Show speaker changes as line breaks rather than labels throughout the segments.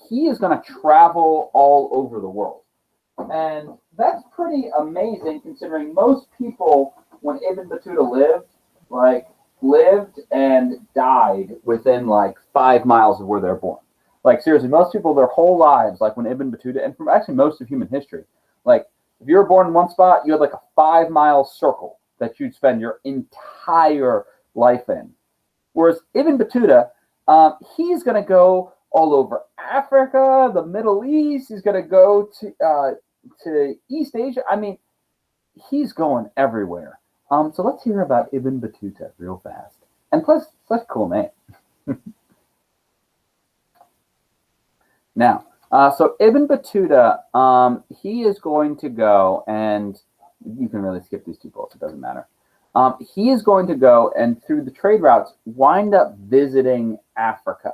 he is going to travel all over the world. And that's pretty amazing considering most people, when Ibn Battuta lived and died within like 5 miles of where they're born. Like seriously, most people, their whole lives, like when Ibn Battuta, and from actually most of human history, like if you were born in one spot, you had like a 5-mile circle that you'd spend your entire life in. Whereas Ibn Battuta, he's going to go all over Africa, the Middle East. He's going to go to East Asia. I mean, he's going everywhere. So let's hear about Ibn Battuta real fast. And plus, such a cool name. Now, so Ibn Battuta, he is going to go, and you can really skip these 2 bullets, it doesn't matter. He is going to go and through the trade routes, wind up visiting Africa.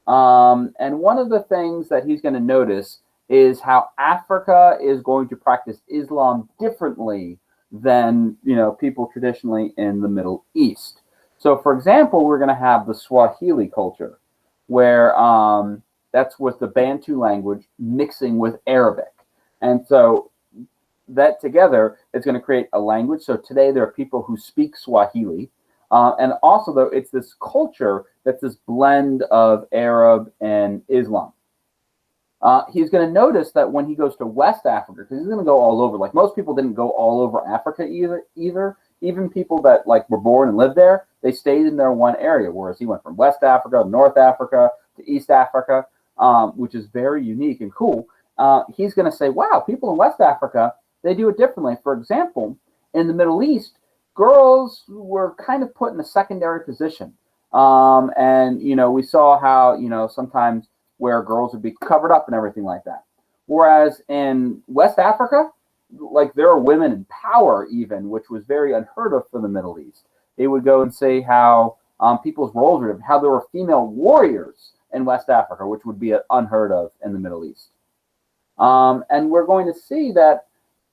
And one of the things that he's going to notice is how Africa is going to practice Islam differently than, people traditionally in the Middle East. So, for example, we're going to have the Swahili culture, where that's with the Bantu language mixing with Arabic. And so that together is going to create a language. So today there are people who speak Swahili. And also, though, it's this culture that's this blend of Arab and Islam. He's going to notice that when he goes to West Africa, because he's going to go all over. Like most people didn't go all over Africa either. Even people that like were born and lived there, they stayed in their one area. Whereas he went from West Africa, North Africa, to East Africa, which is very unique and cool. He's going to say, wow, people in West Africa, they do it differently. For example, in the Middle East, girls were kind of put in a secondary position. And, we saw how, sometimes where girls would be covered up and everything like that. Whereas in West Africa, like there are women in power even, which was very unheard of for the Middle East. They would go and say how people's roles were, how there were female warriors in West Africa, which would be unheard of in the Middle East. And we're going to see that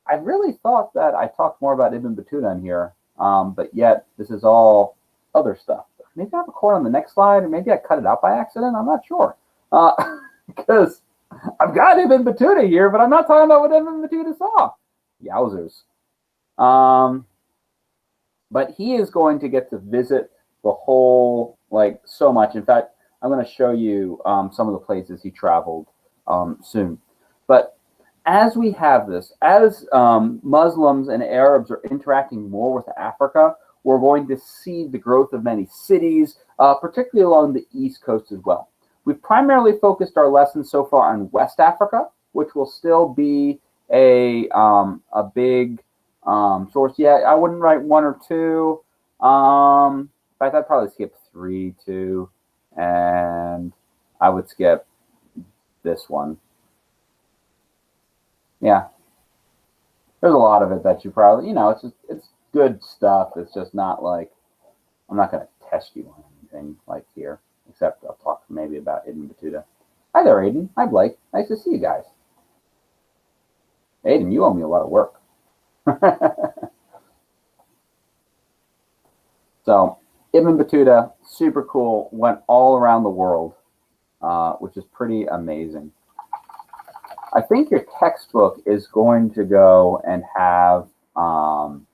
I really thought that I talked more about Ibn Battuta in here, but yet this is all other stuff. Maybe I have a quote on the next slide, or maybe I cut it out by accident. I'm not sure. Because I've got Ibn Battuta here, but I'm not talking about what Ibn Battuta saw. Yowzers. But he is going to get to visit the whole, like, so much. In fact, I'm going to show you some of the places he traveled soon. But as we have this, as Muslims and Arabs are interacting more with Africa, we're going to see the growth of many cities, particularly along the East Coast as well. We've primarily focused our lessons so far on West Africa, which will still be a big source. Yeah, I wouldn't write 1 or 2. In fact, I'd probably skip 3, 2, and I would skip this one. Yeah, there's a lot of it that you probably, it's good stuff. It's just not like, I'm not going to test you on anything like here, except I'll talk maybe about Ibn Battuta. Hi there, Aiden. Hi, Blake. Nice to see you guys. Aiden, you owe me a lot of work. So, Ibn Battuta, super cool, went all around the world, which is pretty amazing. I think your textbook is going to go and have some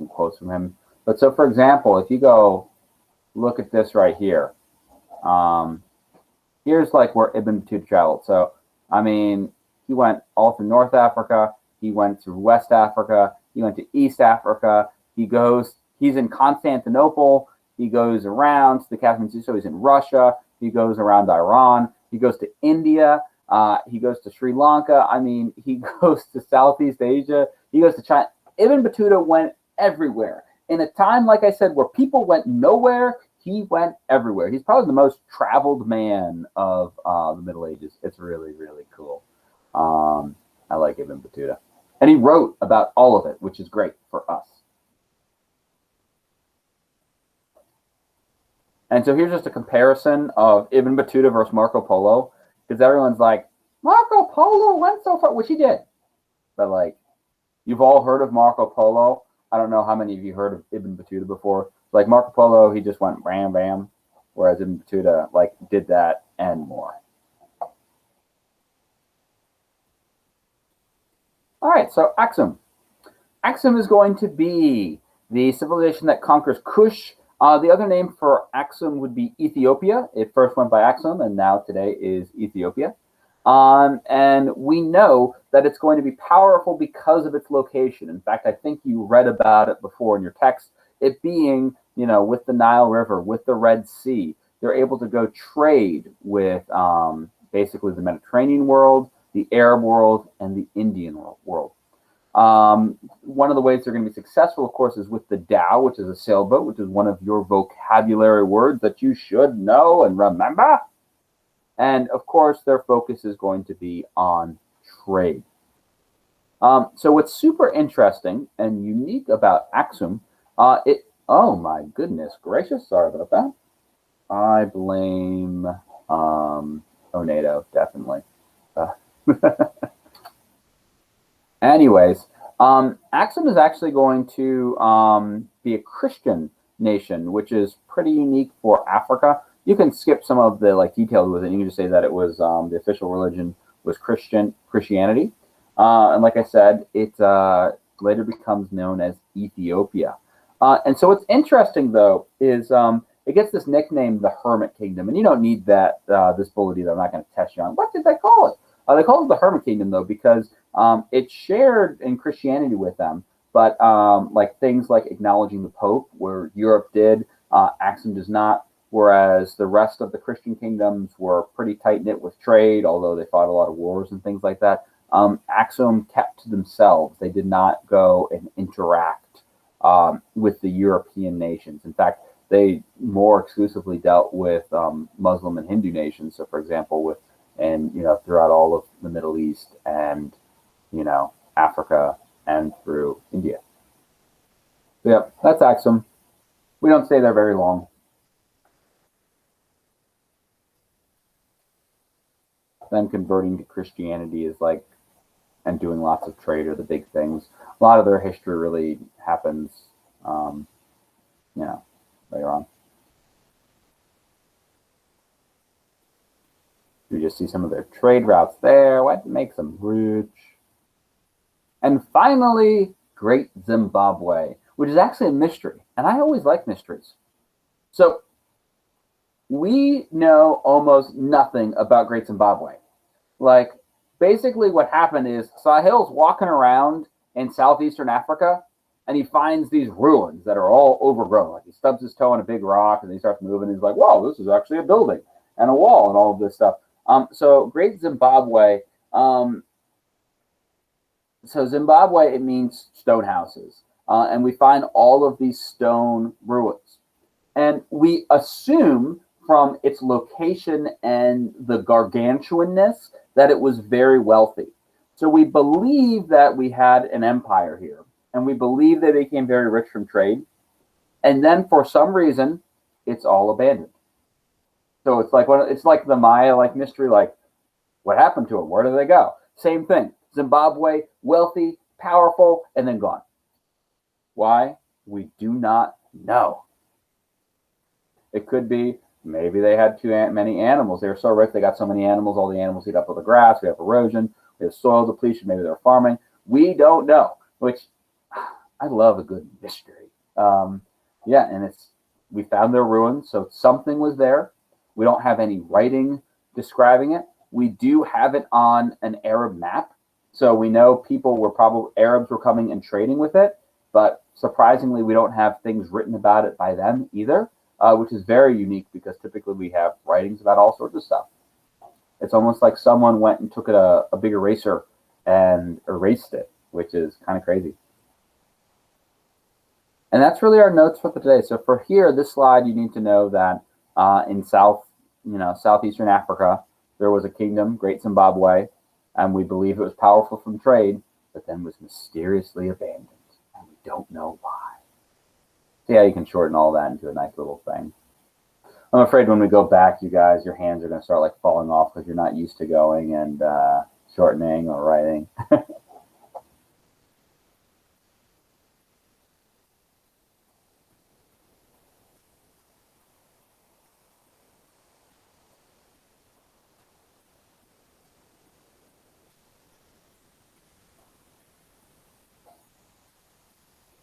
quotes from him. But so, for example, if you go look at this right here, here's like where Ibn Battuta traveled. So, I mean, he went all through North Africa. He went through West Africa. He went to East Africa. He's in Constantinople. He goes around to the Caspian Sea, so he's in Russia. He goes around Iran. He goes to India. He goes to Sri Lanka. I mean, he goes to Southeast Asia. He goes to China. Ibn Battuta went everywhere. In a time, like I said, where people went nowhere, he went everywhere. He's probably the most traveled man of the Middle Ages. It's really, really cool. I like Ibn Battuta. And he wrote about all of it, which is great for us. And so here's just a comparison of Ibn Battuta versus Marco Polo, because everyone's like, Marco Polo went so far, which he did. But you've all heard of Marco Polo. I don't know how many of you heard of Ibn Battuta before, Like Marco Polo, he just went bam, bam, whereas Ibn Battuta like did that and more. All right, so Axum. Axum is going to be the civilization that conquers Kush. The other name for Axum would be Ethiopia. It first went by Axum, and now today is Ethiopia. And we know that it's going to be powerful because of its location. In fact, I think you read about it before in your text. It being, with the Nile River, with the Red Sea, they're able to go trade with basically the Mediterranean world, the Arab world, and the Indian world. One of the ways they're going to be successful, of course, is with the dhow, which is a sailboat, which is one of your vocabulary words that you should know and remember. And of course, their focus is going to be on trade. So what's super interesting and unique about Axum, oh my goodness gracious, sorry about that. I blame Onato, definitely. Anyways, Axum is actually going to be a Christian nation, which is pretty unique for Africa. You can skip some of the details with it. You can just say that it was the official religion was Christianity, and like I said, it later becomes known as Ethiopia. And so what's interesting though is it gets this nickname, the Hermit Kingdom, and you don't need that this bullet either. I'm not going to test you on what did they call it. They call it the Hermit Kingdom though because it shared in Christianity with them, but things like acknowledging the Pope, where Europe did, Axum does not. Whereas the rest of the Christian kingdoms were pretty tight-knit with trade, although they fought a lot of wars and things like that. Axum kept to themselves. They did not go and interact with the European nations. In fact, they more exclusively dealt with Muslim and Hindu nations. So, for example, throughout all of the Middle East and, Africa and through India. So, yeah, that's Axum. We don't stay there very long. Them converting to Christianity is and doing lots of trade are the big things. A lot of their history really happens, later on. You just see some of their trade routes there. What makes them rich? And finally, Great Zimbabwe, which is actually a mystery. And I always like mysteries. So we know almost nothing about Great Zimbabwe. Basically what happened is Sahil's walking around in southeastern Africa, and he finds these ruins that are all overgrown. He stubs his toe on a big rock, and he starts moving. And he's like, "Whoa, this is actually a building and a wall and all of this stuff." So Great Zimbabwe. So Zimbabwe, it means stone houses, and we find all of these stone ruins, and we assume from its location and the gargantuanness that it was very wealthy. So we believe that we had an empire here, and we believe they became very rich from trade. And then for some reason, it's all abandoned. So it's like the Maya mystery, what happened to them? Where did they go? Same thing. Zimbabwe, wealthy, powerful, and then gone. Why? We do not know. It could be maybe they had too many animals. They were so rich, they got so many animals. All the animals eat up all the grass. We have erosion. We have soil depletion. Maybe they're farming. We don't know, which I love a good mystery. And we found their ruins, so something was there. We don't have any writing describing it. We do have it on an Arab map. So we know Arabs were coming and trading with it, but surprisingly, we don't have things written about it by them either. Which is very unique because typically we have writings about all sorts of stuff. It's almost like someone went and took a big eraser and erased it, which is kind of crazy. And that's really our notes for today. So for here, this slide, you need to know that in southeastern Africa, there was a kingdom, Great Zimbabwe, and we believe it was powerful from trade, but then was mysteriously abandoned, and we don't know why. See how you can shorten all that into a nice little thing. I'm afraid when we go back, you guys, your hands are going to start falling off because you're not used to going and shortening or writing.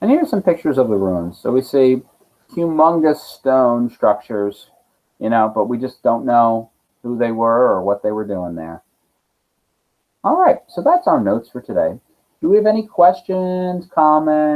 And here's some pictures of the ruins. So we see humongous stone structures, you know, but we just don't know who they were or what they were doing there. All right, so that's our notes for today. Do we have any questions, comments?